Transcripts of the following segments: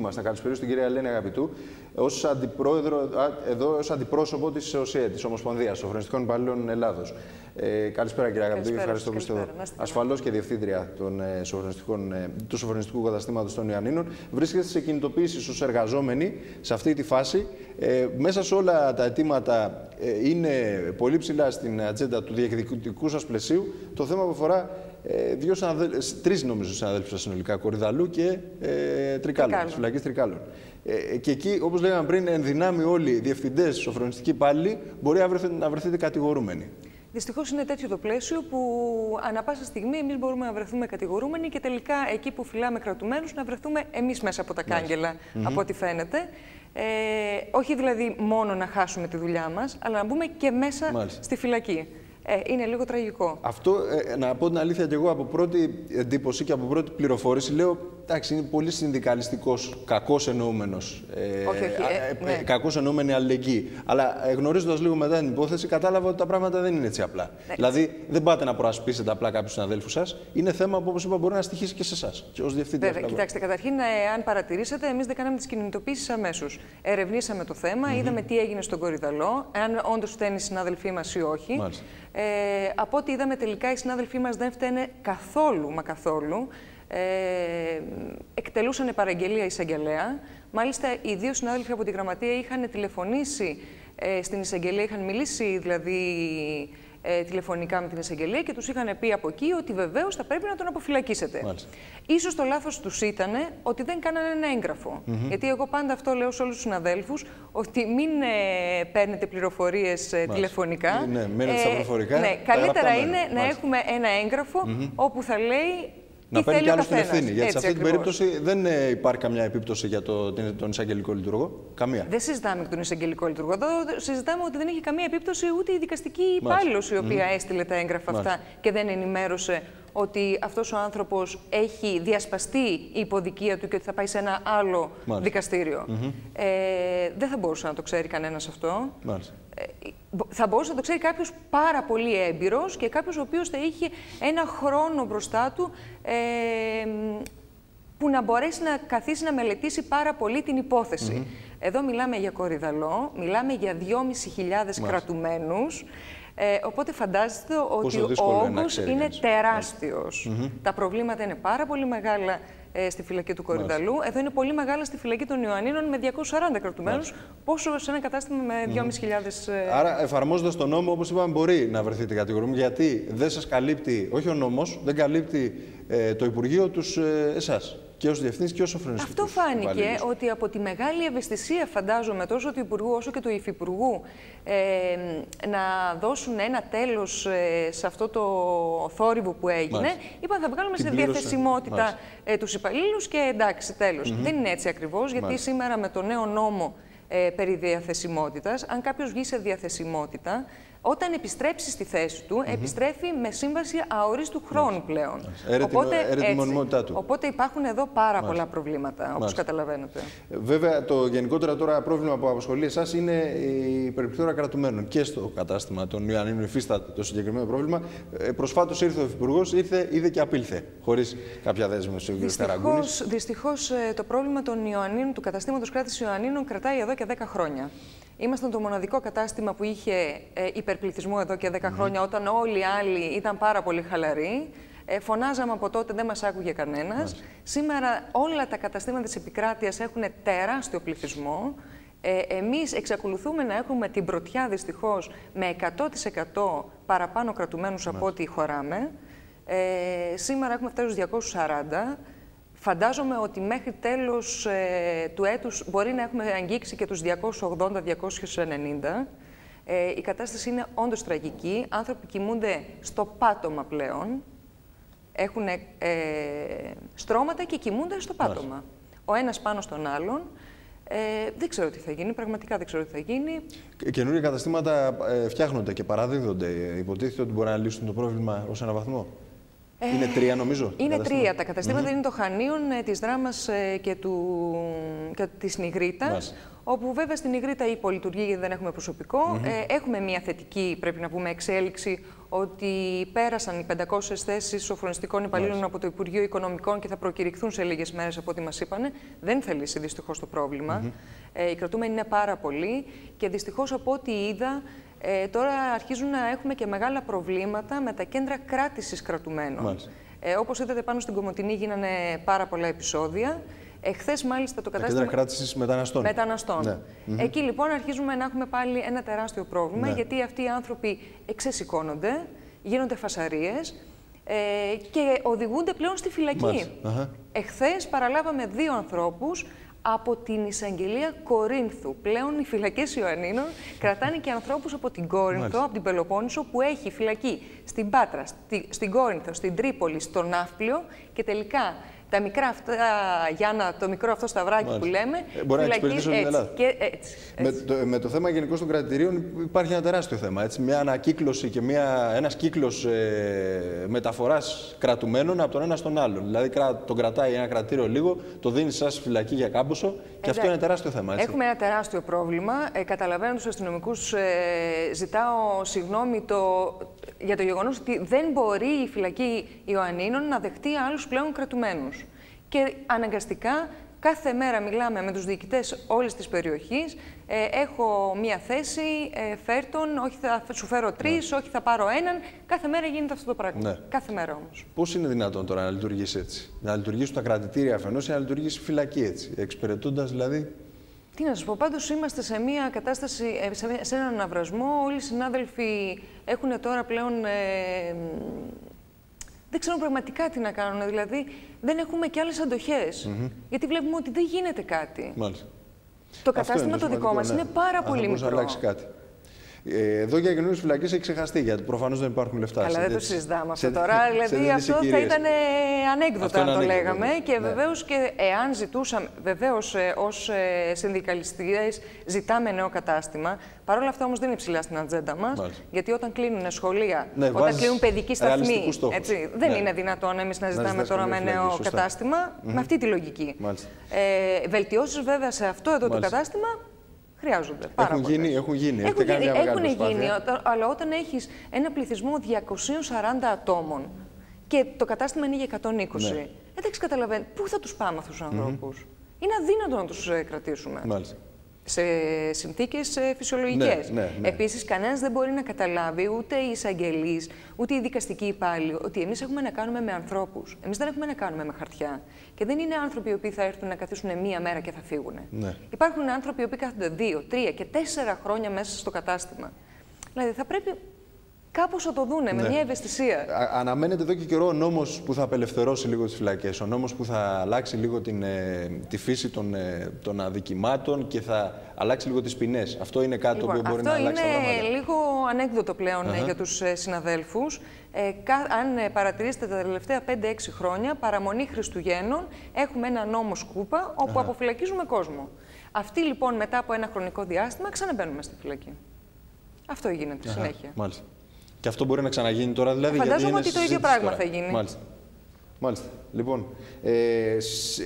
μας. Να καλησπερίσω την κυρία Ελένη Αγαπητού, ως αντιπρόεδρο, εδώ ως αντιπρόσωπο της ΟΣΕ, της Ομοσπονδίας Σοφρονιστικών Υπαλλήλων Ελλάδος. Καλησπέρα κύριε Αγαπητού, ευχαριστώ που είστε εδώ. Ασφαλώς και διευθύντρια του σοφρονιστικού καταστήματος των Ιωαννίνων. Βρίσκεστε σε κινητοποίηση ως εργαζόμενοι σε αυτή τη φάση. Μέσα σε όλα τα αιτήματα είναι πολύ ψηλά στην ατζέντα του διεκδικητικού σας πλαισίου το θέμα που αφορά τρεις νομίζω συναδέλφους σας συνολικά, Κορυδαλού και Τρικάλων, της φυλακής Τρικάλων. Και εκεί, όπως λέγαμε πριν, εν δυνάμει όλοι οι διευθυντές, σοφρονιστικοί υπάλληλοι, μπορεί να βρεθείτε κατηγορούμενοι. Δυστυχώς είναι τέτοιο το πλαίσιο που ανά πάσα στιγμή εμείς μπορούμε να βρεθούμε κατηγορούμενοι και τελικά εκεί που φυλάμε κρατουμένους να βρεθούμε εμείς μέσα από τα κάγκελα, από ό,τι φαίνεται. Όχι δηλαδή μόνο να χάσουμε τη δουλειά μας, αλλά να μπούμε και μέσα στη φυλακή. Είναι λίγο τραγικό. Αυτό, να πω την αλήθεια και εγώ, από πρώτη εντύπωση και από πρώτη πληροφόρηση, λέω, εντάξει, είναι πολύ συνδικαλιστικός, κακός εννοούμενος, κακός εννοούμενη αλληλεγγύη. Αλλά γνωρίζοντας λίγο μετά την υπόθεση, κατάλαβα ότι τα πράγματα δεν είναι έτσι απλά. Δηλαδή, δεν πάτε να προασπίσετε απλά κάποιους συναδέλφους σας. Είναι θέμα που, όπως είπα, μπορεί να στοιχήσει και σε εσάς, ως διευθυντή. Κοιτάξτε, καταρχήν, αν παρατηρήσατε, εμείς δεν κάναμε τις κινητοποίησεις αμέσως. Ερευνήσαμε το θέμα, είδαμε τι έγινε στον Κορυδαλό, αν όντως φταίνουν οι συνάδελφοί μας ή όχι. Από ό,τι είδαμε τελικά οι συνάδελφοί μας δεν φταίνε καθόλου, μα καθόλου. Εκτελούσαν παραγγελία εισαγγελέα. Μάλιστα, οι δύο συνάδελφοι από τη Γραμματεία είχαν τηλεφωνήσει στην εισαγγελία, είχαν μιλήσει δηλαδή τηλεφωνικά με την εισαγγελία και τους είχαν πει από εκεί ότι βεβαίως θα πρέπει να τον αποφυλακίσετε. Ίσως το λάθος τους ήταν ότι δεν κάνανε ένα έγγραφο. Γιατί εγώ πάντα αυτό λέω σε όλους τους συναδέλφους, ότι μην παίρνετε πληροφορίες τηλεφωνικά. Ναι, μένετε στα προφορικά. Καλύτερα είναι να έχουμε ένα έγγραφο όπου θα λέει να παίρνει κι άλλο την ευθύνη. Γιατί σε αυτή την περίπτωση δεν υπάρχει καμιά επίπτωση για τον εισαγγελικό λειτουργό. Καμία. Δεν συζητάμε τον εισαγγελικό λειτουργό. Εδώ συζητάμε ότι δεν έχει καμία επίπτωση ούτε η δικαστική υπάλληλος η οποία έστειλε τα έγγραφα αυτά και δεν ενημέρωσε ότι αυτός ο άνθρωπος έχει διασπαστεί η υποδικία του και ότι θα πάει σε ένα άλλο δικαστήριο. Δεν θα μπορούσε να το ξέρει κανένας αυτό. Θα μπορούσε να το ξέρει κάποιος πάρα πολύ έμπειρος και κάποιος ο οποίος θα είχε ένα χρόνο μπροστά του που να μπορέσει να καθίσει να μελετήσει πάρα πολύ την υπόθεση. Εδώ μιλάμε για Κορυδαλό, μιλάμε για 2.500 κρατουμένους. Οπότε φαντάζεστε ότι ο όγκος είναι τεράστιος. Τα προβλήματα είναι πάρα πολύ μεγάλα στη φυλακή του Κορυδαλού. Εδώ είναι πολύ μεγάλα στη φυλακή των Ιωαννίνων με 240 κρατουμένους, πόσο σε ένα κατάστημα με 2.500. Άρα, εφαρμόζοντας τον νόμο, όπως είπαμε, μπορεί να βρεθείτε κατηγορούμενοι, γιατί δεν σας καλύπτει, όχι ο νόμος, δεν καλύπτει το Υπουργείο τους εσάς. Και ως διευθύνης και ως σοφρονιστικός. Αυτό φάνηκε ότι από τη μεγάλη ευαισθησία, φαντάζομαι, τόσο του Υπουργού όσο και του Υφυπουργού, να δώσουν ένα τέλος σε αυτό το θόρυβο που έγινε, είπαν θα βγάλουμε σε διαθεσιμότητα τους υπαλλήλους και εντάξει, τέλος. Δεν είναι έτσι ακριβώς, γιατί σήμερα με το νέο νόμο περί διαθεσιμότητας, αν κάποιος βγει σε διαθεσιμότητα, όταν επιστρέψει στη θέση του, επιστρέφει με σύμβαση αορίστου χρόνου πλέον. Οπότε υπάρχουν εδώ πάρα πολλά προβλήματα, όπως καταλαβαίνετε. Βέβαια, το γενικότερο τώρα πρόβλημα που απασχολεί εσάς είναι η υπερπληθώρα κρατουμένων. Και στο κατάστημα των Ιωαννίνων υφίσταται το συγκεκριμένο πρόβλημα. Προσφάτως ήρθε ο Υφυπουργός, είδε και απήλθε, χωρίς κάποια δέσμευση. Δυστυχώς, το πρόβλημα των Ιωαννίνων, του καταστήματος κράτησης Ιωαννίνων, κρατάει εδώ και 10 χρόνια. Ήμασταν το μοναδικό κατάστημα που είχε υπερπληθυσμό εδώ και 10 χρόνια, όταν όλοι οι άλλοι ήταν πάρα πολύ χαλαροί. Φωνάζαμε από τότε, δεν μας άκουγε κανένας. Σήμερα όλα τα καταστήματα της επικράτειας έχουν τεράστιο πληθυσμό. Εμείς εξακολουθούμε να έχουμε την πρωτιά, δυστυχώς, με 100% παραπάνω κρατουμένους από ό,τι χωράμε. Σήμερα έχουμε φτάσει στους 240. Φαντάζομαι ότι μέχρι τέλος του έτους μπορεί να έχουμε αγγίξει και τους 280-290. Η κατάσταση είναι όντως τραγική. Άνθρωποι κοιμούνται στο πάτωμα πλέον. Έχουν στρώματα και κοιμούνται στο πάτωμα. Ο ένας πάνω στον άλλον. Δεν ξέρω τι θα γίνει, πραγματικά δεν ξέρω τι θα γίνει. Καινούργια καταστήματα φτιάχνονται και παραδίδονται. Υποτίθεται ότι μπορεί να λύσουν το πρόβλημα ως έναν βαθμό. Είναι 3 νομίζω. Είναι 3 τα καταστήματα. Είναι το Χανίων, της Δράμας και της Νιγρίτας. Όπου βέβαια στην Νιγρίτα υπολειτουργεί γιατί δεν έχουμε προσωπικό. Έχουμε μια θετική, πρέπει να πούμε, εξέλιξη ότι πέρασαν οι 500 θέσεις σοφρονιστικών υπαλλήλων από το Υπουργείο Οικονομικών και θα προκηρυχθούν σε λίγες μέρες από ό,τι μας είπανε. Δεν θα λύσει δυστυχώς το πρόβλημα. Οι κρατούμενοι είναι πάρα πολλοί και δυστυχώς από ό,τι είδα τώρα αρχίζουν να έχουμε και μεγάλα προβλήματα με τα κέντρα κράτησης κρατουμένων. Όπως είδατε πάνω στην Κομοτηνή γίνανε πάρα πολλά επεισόδια. Εχθές μάλιστα το κατάστημα... Κέντρα κράτησης μεταναστών. Ναι. Εκεί λοιπόν αρχίζουμε να έχουμε πάλι ένα τεράστιο πρόβλημα, γιατί αυτοί οι άνθρωποι εξεσηκώνονται, γίνονται φασαρίες και οδηγούνται πλέον στη φυλακή. Εχθές παραλάβαμε 2 ανθρώπους από την εισαγγελία Κορίνθου. Πλέον οι φυλακές Ιωαννίνων κρατάνε και ανθρώπους από την Κόρινθο, από την Πελοπόννησο, που έχει φυλακή στην Πάτρα, στην Κόρινθο, στην Τρίπολη, στο Ναύπλιο και τελικά τα μικρά αυτά, Γιάννα, το μικρό αυτό σταυράκι που λέμε, μπορεί να εξυπηρετήσει όλη την Ελλάδα. Έτσι. Με το θέμα γενικώς των κρατητηρίων υπάρχει ένα τεράστιο θέμα. Έτσι. Μια ανακύκλωση και ένας κύκλος μεταφοράς κρατουμένων από τον ένα στον άλλον. Δηλαδή τον κρατάει ένα κρατήριο λίγο, το δίνει σας φυλακή για κάμποσο και αυτό είναι ένα τεράστιο θέμα. Έτσι. Έχουμε ένα τεράστιο πρόβλημα. Καταλαβαίνω τους αστυνομικούς, ζητάω συγγνώμη για το γεγονός ότι δεν μπορεί η φυλακή Ιωαννίνων να δεχτεί άλλους πλέον κρατουμένους. Και αναγκαστικά κάθε μέρα μιλάμε με τους διοικητές όλης της περιοχής. Έχω μία θέση, φέρ τον, όχι θα σου φέρω 3, όχι θα πάρω έναν. Κάθε μέρα γίνεται αυτό το πράγμα. Κάθε μέρα όμως. Πώς είναι δυνατόν τώρα να λειτουργήσει έτσι? Να λειτουργήσουν τα κρατητήρια αφενός ή να λειτουργήσει η φυλακή έτσι? Εξυπηρετώντας δηλαδή. Τι να σας πω, πάντως είμαστε σε μια κατάσταση, σε έναν αναβρασμό. Όλοι οι συνάδελφοι έχουν τώρα πλέον... δεν ξέρουν πραγματικά τι να κάνουν, δηλαδή δεν έχουμε και άλλες αντοχές. Γιατί βλέπουμε ότι δεν γίνεται κάτι. Μάλιστα. Το κατάστημα το δικό μας είναι πάρα πολύ μικρό. Να αλλάξει κάτι. Εδώ για καινούριες φυλακές έχει ξεχαστεί, γιατί προφανώς δεν υπάρχουν λεφτά. Αλλά δεν το συζητάμε αυτό τώρα. Δηλαδή αυτό θα ήταν ανέκδοτα αν το λέγαμε. Και βεβαίως και εάν ζητούσαμε, βεβαίως ως συνδικαλιστές ζητάμε νέο κατάστημα. Παρ' όλα αυτά όμως δεν είναι ψηλά στην ατζέντα μας. Γιατί όταν κλείνουν σχολεία, όταν κλείνουν παιδικοί σταθμοί, δεν είναι δυνατόν εμείς να ζητάμε τώρα με νέο κατάστημα με αυτή τη λογική. Βελτιώσεις βέβαια σε αυτό εδώ το κατάστημα χρειάζονται. Έχουν γίνει, αλλά όταν έχεις ένα πληθυσμό 240 ατόμων και το κατάστημα είναι για 120, εντάξει, καταλαβαίνετε, πού θα τους πάμε αυτούς τους ανθρώπους? Είναι αδύνατο να τους κρατήσουμε. Μάλιστα. Σε συνθήκες φυσιολογικές. Επίσης, κανένας δεν μπορεί να καταλάβει, ούτε οι εισαγγελείς, ούτε οι δικαστικοί υπάλληλοι, ότι εμείς έχουμε να κάνουμε με ανθρώπους. Εμείς δεν έχουμε να κάνουμε με χαρτιά. Και δεν είναι άνθρωποι οι οποίοι θα έρθουν να καθίσουν μία μέρα και θα φύγουν. Υπάρχουν άνθρωποι οι οποίοι κάθονται 2, 3 και 4 χρόνια μέσα στο κατάστημα. Δηλαδή, θα πρέπει κάπως να το δούνε με μια ευαισθησία. Αναμένεται εδώ και καιρό ο νόμος που θα απελευθερώσει λίγο τις φυλακές. Ο νόμος που θα αλλάξει λίγο τη φύση των αδικημάτων και θα αλλάξει λίγο τις ποινές. Αυτό είναι κάτι το οποίο μπορεί να αλλάξει τα πράγματα. Αυτό είναι λίγο ανέκδοτο πλέον για τους συναδέλφους. Αν παρατηρήσετε τα τελευταία 5-6 χρόνια, παραμονή Χριστουγέννων, έχουμε ένα νόμο Σκούπα όπου αποφυλακίζουμε κόσμο. Αυτοί λοιπόν μετά από ένα χρονικό διάστημα ξαναμπαίνουμε στη φυλακή. Αυτό γίνεται συνέχεια. Μάλιστα. Και αυτό μπορεί να ξαναγίνει τώρα, δηλαδή. Φαντάζομαι ότι το ίδιο πράγμα θα γίνει. Μάλιστα. Λοιπόν,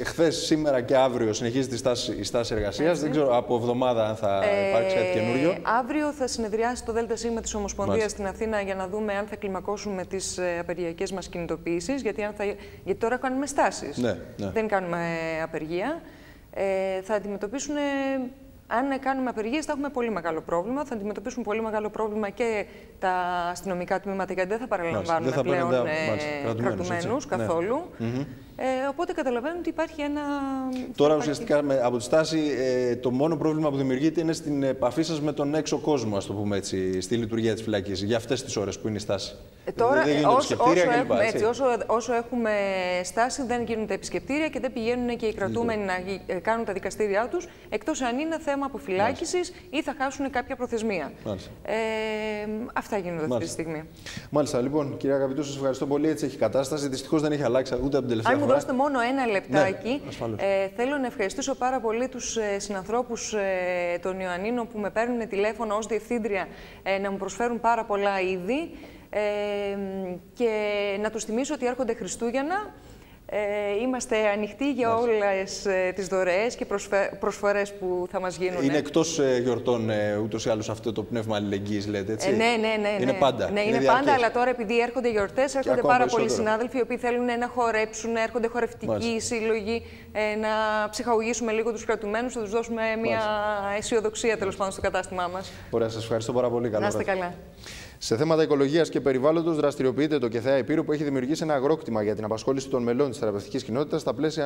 χθες, σήμερα και αύριο συνεχίζεται η στάση εργασίας. Δεν ξέρω από εβδομάδα αν θα υπάρξει κάτι καινούριο. Αύριο θα συνεδριάσει το ΔΣ της Ομοσπονδίας στην Αθήνα για να δούμε αν θα κλιμακώσουμε τις απεργιακές μας κινητοποιήσεις. Γιατί τώρα κάνουμε στάσεις. Δεν κάνουμε απεργία. Θα αντιμετωπίσουν. Αν κάνουμε απεργίες θα έχουμε πολύ μεγάλο πρόβλημα. Θα αντιμετωπίσουν πολύ μεγάλο πρόβλημα και τα αστυνομικά τμήματα, γιατί δεν θα παραλαμβάνουν πλέον κρατουμένους καθόλου. Οπότε καταλαβαίνουν ότι υπάρχει ένα... Τώρα ουσιαστικά από τη στάση το μόνο πρόβλημα που δημιουργείται είναι στην επαφή σας με τον έξω κόσμο, ας το πούμε έτσι, στη λειτουργία της φυλακής, για αυτές τις ώρες που είναι η στάση. Τώρα, όσο έχουμε στάση, δεν γίνονται επισκεπτήρια και δεν πηγαίνουν και οι κρατούμενοι να κάνουν τα δικαστήριά τους, εκτός αν είναι θέμα αποφυλάκησης ή θα χάσουν κάποια προθεσμία. Αυτά γίνονται αυτή τη στιγμή. Μάλιστα, λοιπόν, κυρία Αγαπητού, σας ευχαριστώ πολύ. Έτσι έχει κατάσταση. Δυστυχώς δεν έχει αλλάξει ούτε από την τελευταία φορά. Αν μου δώσετε μόνο ένα λεπτάκι, θέλω να ευχαριστήσω πάρα πολύ τους συνανθρώπους των Ιωαννίνων που με παίρνουν τηλέφωνο ως διευθύντρια να μου προσφέρουν πάρα πολλά είδη. Και να τους θυμίσω ότι έρχονται Χριστούγεννα. Είμαστε ανοιχτοί για όλες τις δωρεές και προσφορές που θα μας γίνουν. Είναι εκτός γιορτών ούτως ή άλλως αυτό το πνεύμα αλληλεγγύης, λέτε, έτσι? Ναι. Είναι πάντα. Ναι, είναι πάντα, αλλά τώρα επειδή έρχονται γιορτές, έρχονται πάρα πολλοί συνάδελφοι οι οποίοι θέλουν να χορέψουν, έρχονται χορευτικοί σύλλογοι, να ψυχαγωγήσουμε λίγο τους κρατουμένους, να τους δώσουμε μια αισιοδοξία τέλος πάντων στο κατάστημά μας. Ωραία, σας ευχαριστώ πάρα πολύ. Να είστε καλά. Σε θέματα οικολογίας και περιβάλλοντος δραστηριοποιείται το ΚΕΘΕΑ Epírου, που έχει δημιουργήσει ένα αγρόκτημα για την απασχόληση των μελών της θεραπευτικής κοινότητας στα πλαίσια